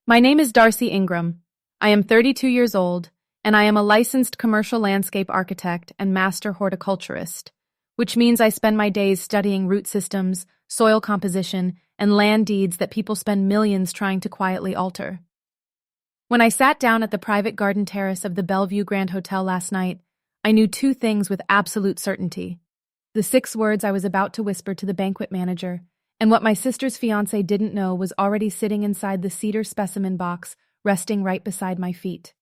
My name is Darcy Ingram. I am 32 years old, and I am a licensed commercial landscape architect and master horticulturist, which means I spend my days studying root systems, soil composition, and land deeds that people spend millions trying to quietly alter. When I sat down at the private garden terrace of the Bellevue Grand Hotel last night, I knew two things with absolute certainty: the 6 words I was about to whisper to the banquet manager, and what my sister's fiancé didn't know was already sitting inside the cedar specimen box, resting right beside my feet.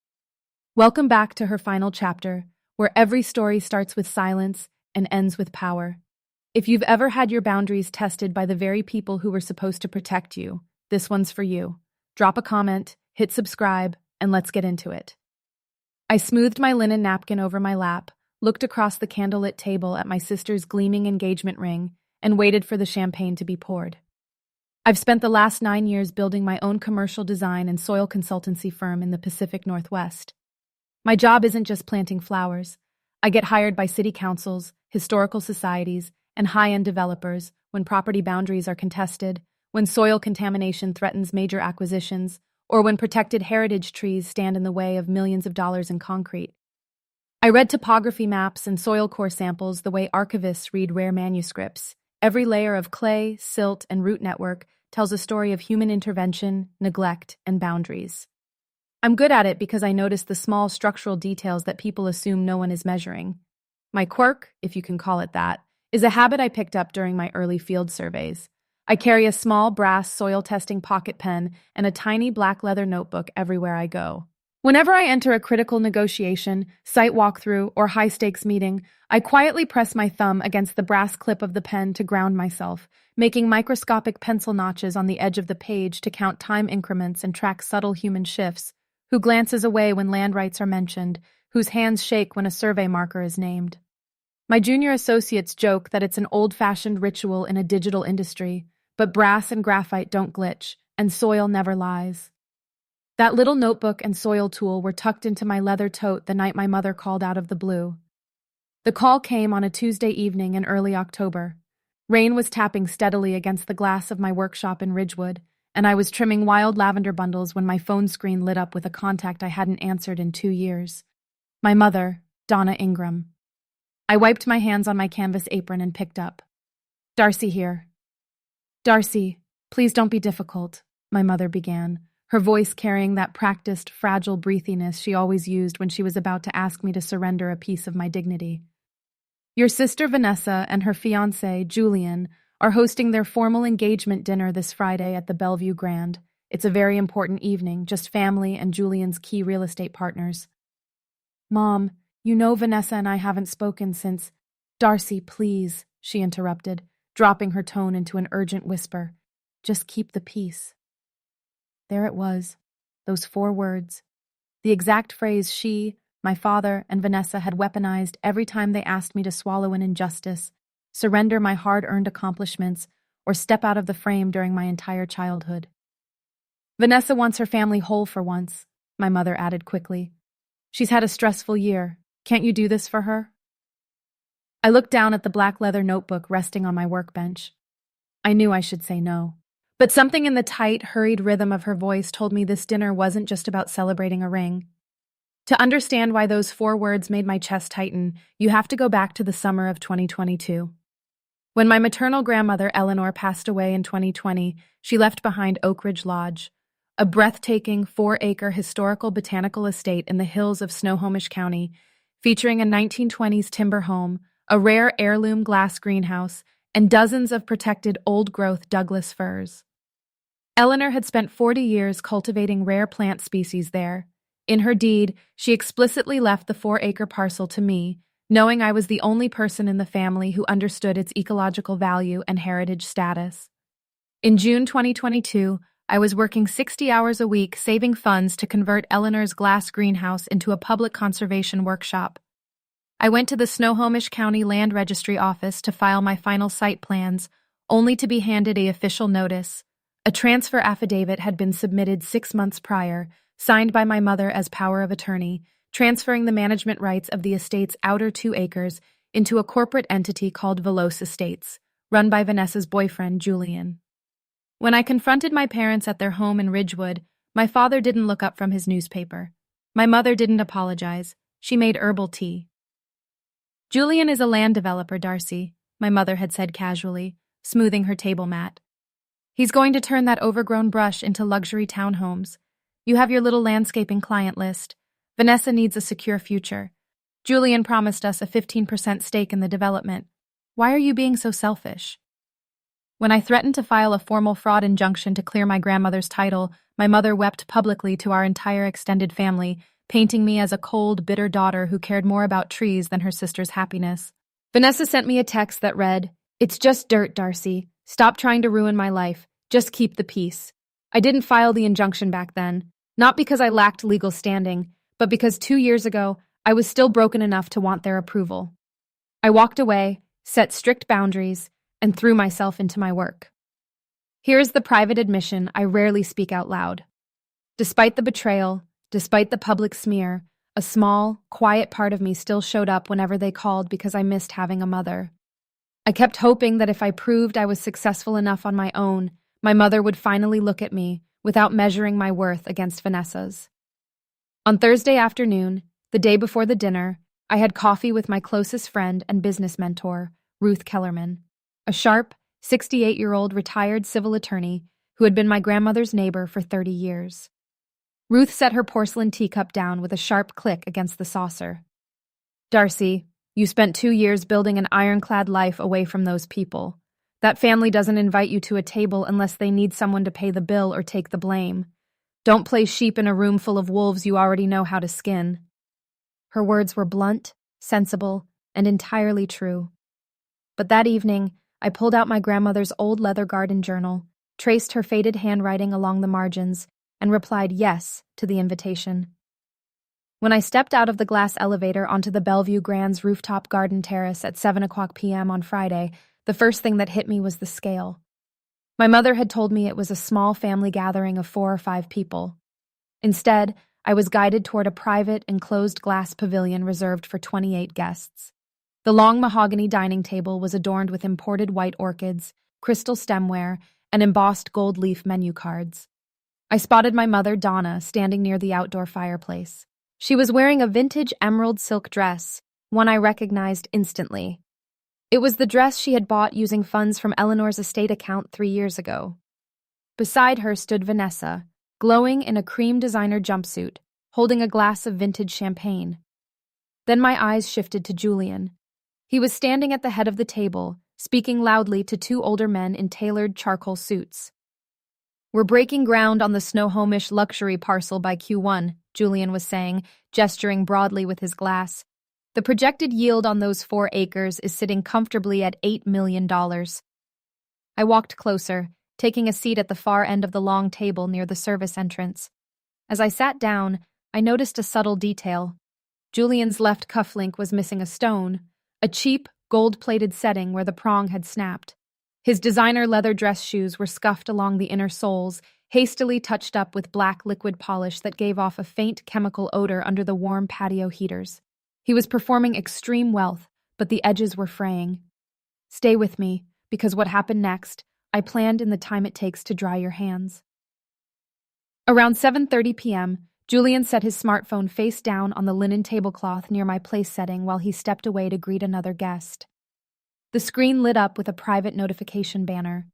Welcome back to her final chapter, where every story starts with silence and ends with power. If you've ever had your boundaries tested by the very people who were supposed to protect you, this one's for you. Drop a comment, hit subscribe, and let's get into it. I smoothed my linen napkin over my lap, looked across the candlelit table at my sister's gleaming engagement ring, and waited for the champagne to be poured. I've spent the last 9 years building my own commercial design and soil consultancy firm in the Pacific Northwest. My job isn't just planting flowers. I get hired by city councils, historical societies, and high-end developers when property boundaries are contested, when soil contamination threatens major acquisitions, or when protected heritage trees stand in the way of millions of dollars in concrete. I read topography maps and soil core samples the way archivists read rare manuscripts. Every layer of clay, silt, and root network tells a story of human intervention, neglect, and boundaries. I'm good at it because I notice the small structural details that people assume no one is measuring. My quirk, if you can call it that, is a habit I picked up during my early field surveys. I carry a small brass soil testing pocket pen and a tiny black leather notebook everywhere I go. Whenever I enter a critical negotiation, site walkthrough, or high-stakes meeting, I quietly press my thumb against the brass clip of the pen to ground myself, making microscopic pencil notches on the edge of the page to count time increments and track subtle human shifts: who glances away when land rights are mentioned, whose hands shake when a survey marker is named. My junior associates joke that it's an old-fashioned ritual in a digital industry, but brass and graphite don't glitch, and soil never lies. That little notebook and soil tool were tucked into my leather tote the night my mother called out of the blue. The call came on a Tuesday evening in early October. Rain was tapping steadily against the glass of my workshop in Ridgewood, and I was trimming wild lavender bundles when my phone screen lit up with a contact I hadn't answered in 2 years. My mother, Donna Ingram. I wiped my hands on my canvas apron and picked up. "Darcy here." "Darcy, please don't be difficult," my mother began, her voice carrying that practiced, fragile breathiness she always used when she was about to ask me to surrender a piece of my dignity. "Your sister Vanessa and her fiancé, Julian, are hosting their formal engagement dinner this Friday at the Bellevue Grand. It's a very important evening, just family and Julian's key real estate partners." "Mom, you know Vanessa and I haven't spoken since—" "Darcy, please," she interrupted, dropping her tone into an urgent whisper. "Just keep the peace." There it was, those 4 words. The exact phrase she, my father, and Vanessa had weaponized every time they asked me to swallow an injustice, surrender my hard-earned accomplishments, or step out of the frame during my entire childhood. "Vanessa wants her family whole for once," my mother added quickly. "She's had a stressful year. Can't you do this for her?" I looked down at the black leather notebook resting on my workbench. I knew I should say no. But something in the tight, hurried rhythm of her voice told me this dinner wasn't just about celebrating a ring. To understand why those 4 words made my chest tighten, you have to go back to the summer of 2022. When my maternal grandmother, Eleanor, passed away in 2020, she left behind Oak Ridge Lodge, a breathtaking 4-acre historical botanical estate in the hills of Snohomish County, featuring a 1920s timber home, a rare heirloom glass greenhouse, and dozens of protected old-growth Douglas firs. Eleanor had spent 40 years cultivating rare plant species there. In her deed, she explicitly left the 4-acre parcel to me, knowing I was the only person in the family who understood its ecological value and heritage status. In June 2022, I was working 60 hours a week saving funds to convert Eleanor's glass greenhouse into a public conservation workshop. I went to the Snohomish County Land Registry office to file my final site plans, only to be handed an official notice. A transfer affidavit had been submitted 6 months prior, signed by my mother as power of attorney, transferring the management rights of the estate's outer 2 acres into a corporate entity called Velos Estates, run by Vanessa's boyfriend, Julian. When I confronted my parents at their home in Ridgewood, My father didn't look up from his newspaper. My mother didn't apologize. She made herbal tea. Julian is a land developer, Darcy, my mother had said casually, smoothing her table mat. He's going to turn that overgrown brush into luxury townhomes. You have your little landscaping client list. Vanessa needs a secure future. Julian promised us a 15% stake in the development. Why are you being so selfish? When I threatened to file a formal fraud injunction to clear my grandmother's title, my mother wept publicly to our entire extended family, painting me as a cold, bitter daughter who cared more about trees than her sister's happiness. Vanessa sent me a text that read, "It's just dirt, Darcy. Stop trying to ruin my life. Just keep the peace." I didn't file the injunction back then, not because I lacked legal standing, but because 2 years ago, I was still broken enough to want their approval. I walked away, set strict boundaries, and threw myself into my work. Here's the private admission I rarely speak out loud. Despite the betrayal, despite the public smear, a small, quiet part of me still showed up whenever they called because I missed having a mother. I kept hoping that if I proved I was successful enough on my own, my mother would finally look at me without measuring my worth against Vanessa's. On Thursday afternoon, the day before the dinner, I had coffee with my closest friend and business mentor, Ruth Kellerman, a sharp, 68-year-old retired civil attorney who had been my grandmother's neighbor for 30 years. Ruth set her porcelain teacup down with a sharp click against the saucer. "Darcy, you spent 2 years building an ironclad life away from those people. That family doesn't invite you to a table unless they need someone to pay the bill or take the blame. Don't play sheep in a room full of wolves you already know how to skin." Her words were blunt, sensible, and entirely true. But that evening, I pulled out my grandmother's old leather garden journal, traced her faded handwriting along the margins, and replied yes to the invitation. When I stepped out of the glass elevator onto the Bellevue Grand's rooftop garden terrace at 7:00 p.m. on Friday, the first thing that hit me was the scale. My mother had told me it was a small family gathering of 4 or 5 people. Instead, I was guided toward a private, enclosed glass pavilion reserved for 28 guests. The long mahogany dining table was adorned with imported white orchids, crystal stemware, and embossed gold leaf menu cards. I spotted my mother, Donna, standing near the outdoor fireplace. She was wearing a vintage emerald silk dress, one I recognized instantly. It was the dress she had bought using funds from Eleanor's estate account 3 years ago. Beside her stood Vanessa, glowing in a cream designer jumpsuit, holding a glass of vintage champagne. Then my eyes shifted to Julian. He was standing at the head of the table, speaking loudly to 2 older men in tailored charcoal suits. "We're breaking ground on the Snohomish luxury parcel by Q1, Julian was saying, gesturing broadly with his glass. The projected yield on those 4 acres is sitting comfortably at $8 million. I walked closer, taking a seat at the far end of the long table near the service entrance. As I sat down, I noticed a subtle detail. Julian's left cufflink was missing a stone, a cheap, gold-plated setting where the prong had snapped. His designer leather dress shoes were scuffed along the inner soles, hastily touched up with black liquid polish that gave off a faint chemical odor under the warm patio heaters. He was performing extreme wealth, but the edges were fraying. "Stay with me, because what happened next, I planned in the time it takes to dry your hands." Around 7:30 p.m., Julian set his smartphone face down on the linen tablecloth near my place setting while he stepped away to greet another guest. The screen lit up with a private notification banner.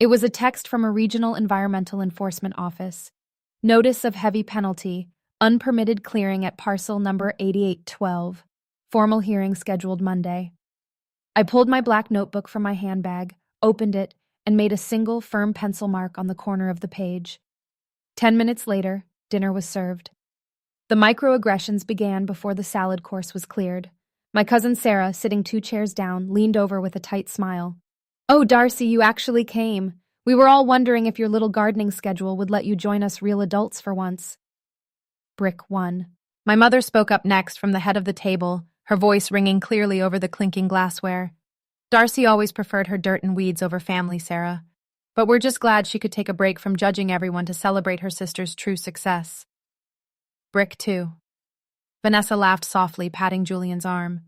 It was a text from a regional environmental enforcement office. "Notice of heavy penalty. Unpermitted clearing at parcel number 8812. Formal hearing scheduled Monday." I pulled my black notebook from my handbag, opened it, and made a single firm pencil mark on the corner of the page. 10 minutes later, dinner was served. The microaggressions began before the salad course was cleared. My cousin Sarah, sitting 2 chairs down, leaned over with a tight smile. "Oh, Darcy, you actually came. We were all wondering if your little gardening schedule would let you join us real adults for once." Brick 1. My mother spoke up next from the head of the table, her voice ringing clearly over the clinking glassware. "Darcy always preferred her dirt and weeds over family, Sarah. But we're just glad she could take a break from judging everyone to celebrate her sister's true success." Brick 2. Vanessa laughed softly, patting Julian's arm.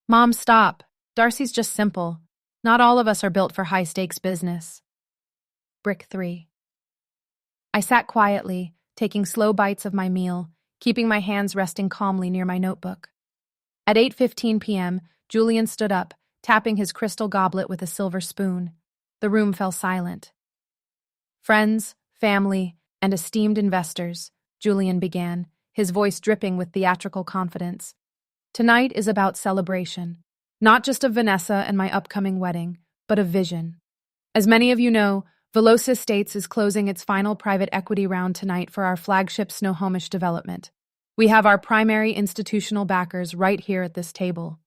"Mom, stop. Darcy's just simple. Not all of us are built for high-stakes business." Brick 3. I sat quietly, taking slow bites of my meal, keeping my hands resting calmly near my notebook. At 8:15 p.m., Julian stood up, tapping his crystal goblet with a silver spoon. The room fell silent. "Friends, family, and esteemed investors," Julian began, his voice dripping with theatrical confidence. "Tonight is about celebration, not just of Vanessa and my upcoming wedding, but of vision. As many of you know, Veloce Estates is closing its final private equity round tonight for our flagship Snohomish development. We have our primary institutional backers right here at this table."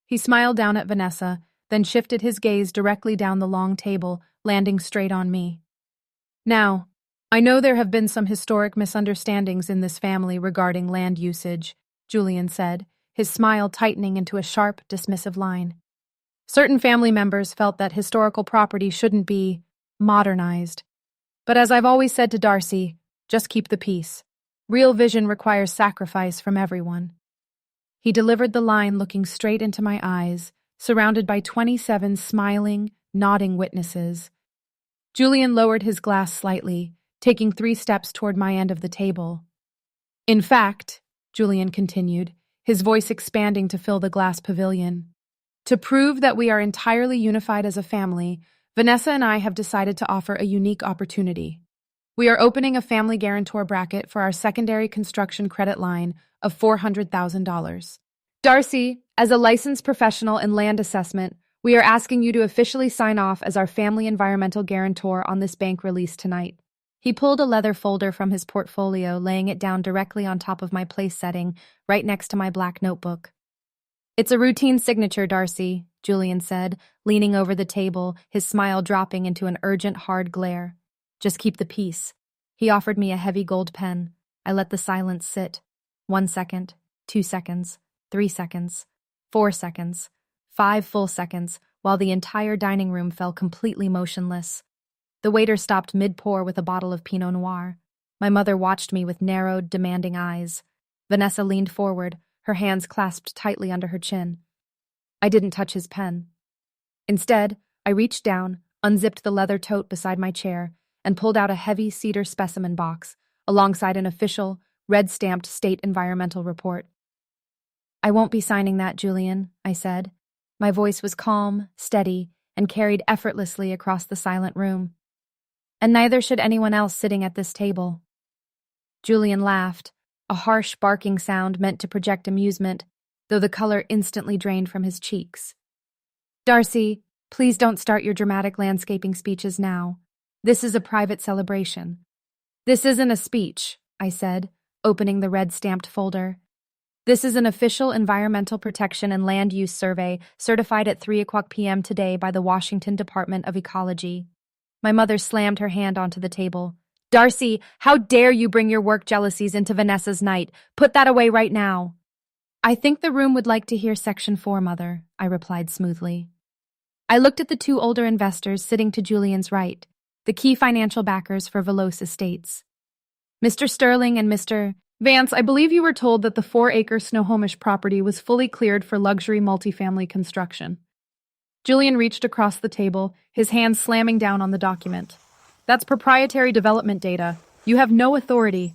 He smiled down at Vanessa, then shifted his gaze directly down the long table, landing straight on me. "Now, I know there have been some historic misunderstandings in this family regarding land usage," Julian said, his smile tightening into a sharp, dismissive line. "Certain family members felt that historical property shouldn't be modernized. But as I've always said to Darcy, just keep the peace. Real vision requires sacrifice from everyone." He delivered the line looking straight into my eyes, surrounded by 27 smiling, nodding witnesses. Julian lowered his glass slightly, taking 3 steps toward my end of the table. "In fact," Julian continued, his voice expanding to fill the glass pavilion, "to prove that we are entirely unified as a family, Vanessa and I have decided to offer a unique opportunity. We are opening a family guarantor bracket for our secondary construction credit line of $400,000. Darcy, as a licensed professional in land assessment, we are asking you to officially sign off as our family environmental guarantor on this bank release tonight." He pulled a leather folder from his portfolio, laying it down directly on top of my place setting, right next to my black notebook. "It's a routine signature, Darcy," Julian said, leaning over the table, his smile dropping into an urgent, hard glare. "Just keep the peace." He offered me a heavy gold pen. I let the silence sit. 1 second, 2 seconds, 3 seconds, 4 seconds, 5 full seconds, while the entire dining room fell completely motionless. The waiter stopped mid-pour with a bottle of Pinot Noir. My mother watched me with narrowed, demanding eyes. Vanessa leaned forward, her hands clasped tightly under her chin. I didn't touch his pen. Instead, I reached down, unzipped the leather tote beside my chair, and pulled out a heavy cedar specimen box, alongside an official, red-stamped state environmental report. "I won't be signing that, Julian," I said. My voice was calm, steady, and carried effortlessly across the silent room. "And neither should anyone else sitting at this table." Julian laughed, a harsh barking sound meant to project amusement, though the color instantly drained from his cheeks. "Darcy, please don't start your dramatic landscaping speeches now. This is a private celebration." "This isn't a speech," I said, opening the red-stamped folder. "This is an official environmental protection and land use survey certified at 3:00 p.m. today by the Washington Department of Ecology." My mother slammed her hand onto the table. "Darcy, how dare you bring your work jealousies into Vanessa's night? Put that away right now." "I think the room would like to hear Section 4, Mother," I replied smoothly. I looked at the 2 older investors sitting to Julian's right, the key financial backers for Veloce Estates. "Mr. Sterling and Mr. Vance, I believe you were told that the 4-acre Snohomish property was fully cleared for luxury multifamily construction." Julian reached across the table, his hands slamming down on the document. "That's proprietary development data. You have no authority."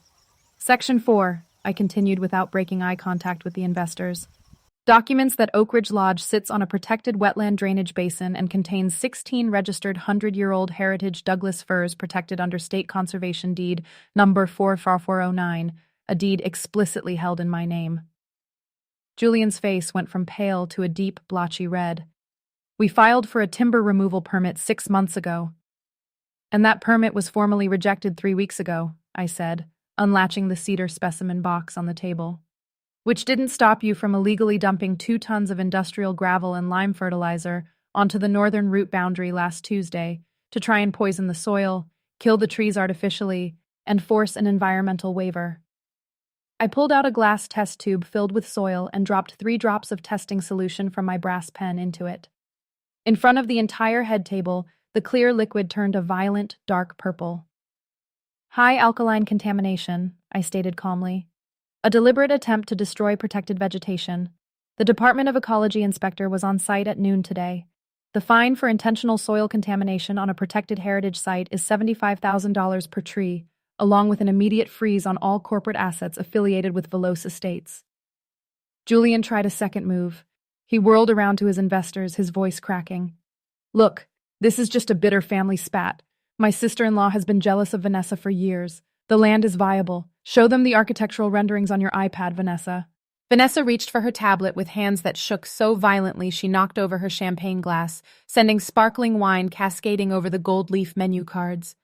"Section 4, I continued without breaking eye contact with the investors. "Documents that Oak Ridge Lodge sits on a protected wetland drainage basin and contains 16 registered 100-year-old heritage Douglas firs protected under State Conservation Deed number 44409, a deed explicitly held in my name." Julian's face went from pale to a deep, blotchy red. "We filed for a timber removal permit 6 months ago." "And that permit was formally rejected 3 weeks ago," I said, unlatching the cedar specimen box on the table. "Which didn't stop you from illegally dumping 2 tons of industrial gravel and lime fertilizer onto the northern route boundary last Tuesday to try and poison the soil, kill the trees artificially, and force an environmental waiver." I pulled out a glass test tube filled with soil and dropped 3 drops of testing solution from my brass pen into it. In front of the entire head table, the clear liquid turned a violent, dark purple. "High alkaline contamination," I stated calmly. "A deliberate attempt to destroy protected vegetation. The Department of Ecology inspector was on site at noon today. The fine for intentional soil contamination on a protected heritage site is $75,000 per tree, along with an immediate freeze on all corporate assets affiliated with Veloce Estates. Julian tried a second move. He whirled around to his investors, his voice cracking. Look, this is just a bitter family spat. My sister-in-law has been jealous of Vanessa for years. The land is viable. Show them the architectural renderings on your iPad, Vanessa. Vanessa reached for her tablet with hands that shook so violently she knocked over her champagne glass, sending sparkling wine cascading over the gold leaf menu cards.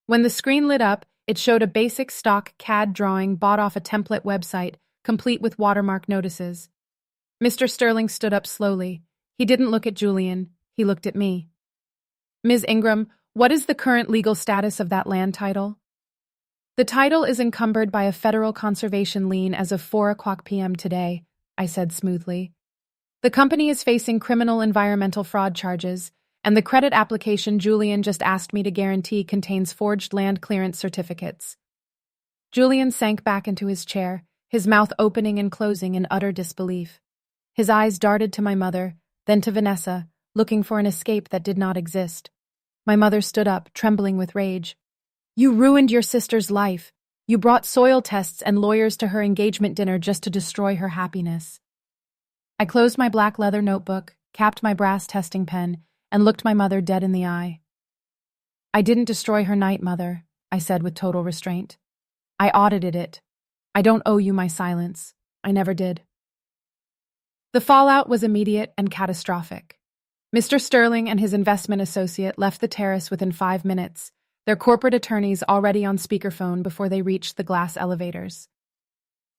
When the screen lit up, it showed a basic stock CAD drawing bought off a template website, complete with watermark notices. Mr. Sterling stood up slowly. He didn't look at Julian. He looked at me. Ms. Ingram, what is the current legal status of that land title? The title is encumbered by a federal conservation lien as of 4:00 p.m. today, I said smoothly. The company is facing criminal environmental fraud charges, and the credit application Julian just asked me to guarantee contains forged land clearance certificates. Julian sank back into his chair, his mouth opening and closing in utter disbelief. His eyes darted to my mother, then to Vanessa, looking for an escape that did not exist. My mother stood up, trembling with rage. You ruined your sister's life. You brought soil tests and lawyers to her engagement dinner just to destroy her happiness. I closed my black leather notebook, capped my brass testing pen, and looked my mother dead in the eye. I didn't destroy her night, Mother, I said with total restraint. I audited it. I don't owe you my silence. I never did. The fallout was immediate and catastrophic. Mr. Sterling and his investment associate left the terrace within 5 minutes, their corporate attorneys already on speakerphone before they reached the glass elevators.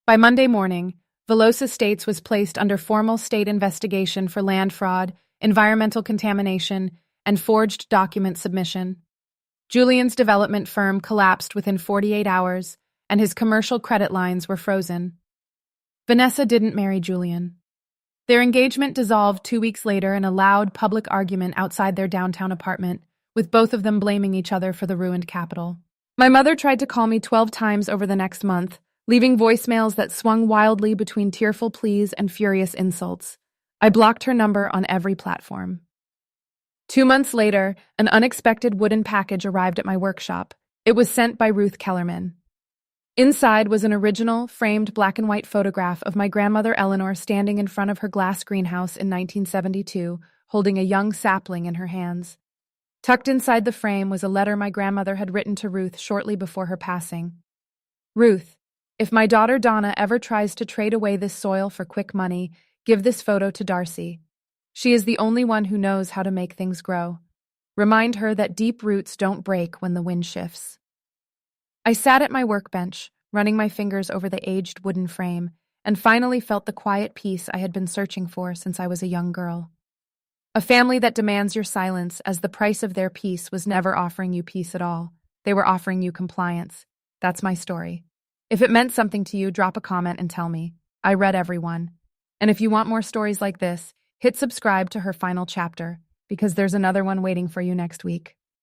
By Monday morning, Veloce Estates was placed under formal state investigation for land fraud, environmental contamination, and forged document submission. Julian's development firm collapsed within 48 hours, and his commercial credit lines were frozen. Vanessa didn't marry Julian. Their engagement dissolved 2 weeks later in a loud public argument outside their downtown apartment, with both of them blaming each other for the ruined capital. My mother tried to call me 12 times over the next month, leaving voicemails that swung wildly between tearful pleas and furious insults. I blocked her number on every platform. 2 months later, an unexpected wooden package arrived at my workshop. It was sent by Ruth Kellerman. Inside was an original, framed black and white photograph of my grandmother Eleanor standing in front of her glass greenhouse in 1972, holding a young sapling in her hands. Tucked inside the frame was a letter my grandmother had written to Ruth shortly before her passing. Ruth, if my daughter Donna ever tries to trade away this soil for quick money, give this photo to Darcy. She is the only one who knows how to make things grow. Remind her that deep roots don't break when the wind shifts. I sat at my workbench, running my fingers over the aged wooden frame, and finally felt the quiet peace I had been searching for since I was a young girl. A family that demands your silence as the price of their peace was never offering you peace at all. They were offering you compliance. That's my story. If it meant something to you, drop a comment and tell me. I read every one. And if you want more stories like this, hit subscribe to her final chapter, because there's another one waiting for you next week.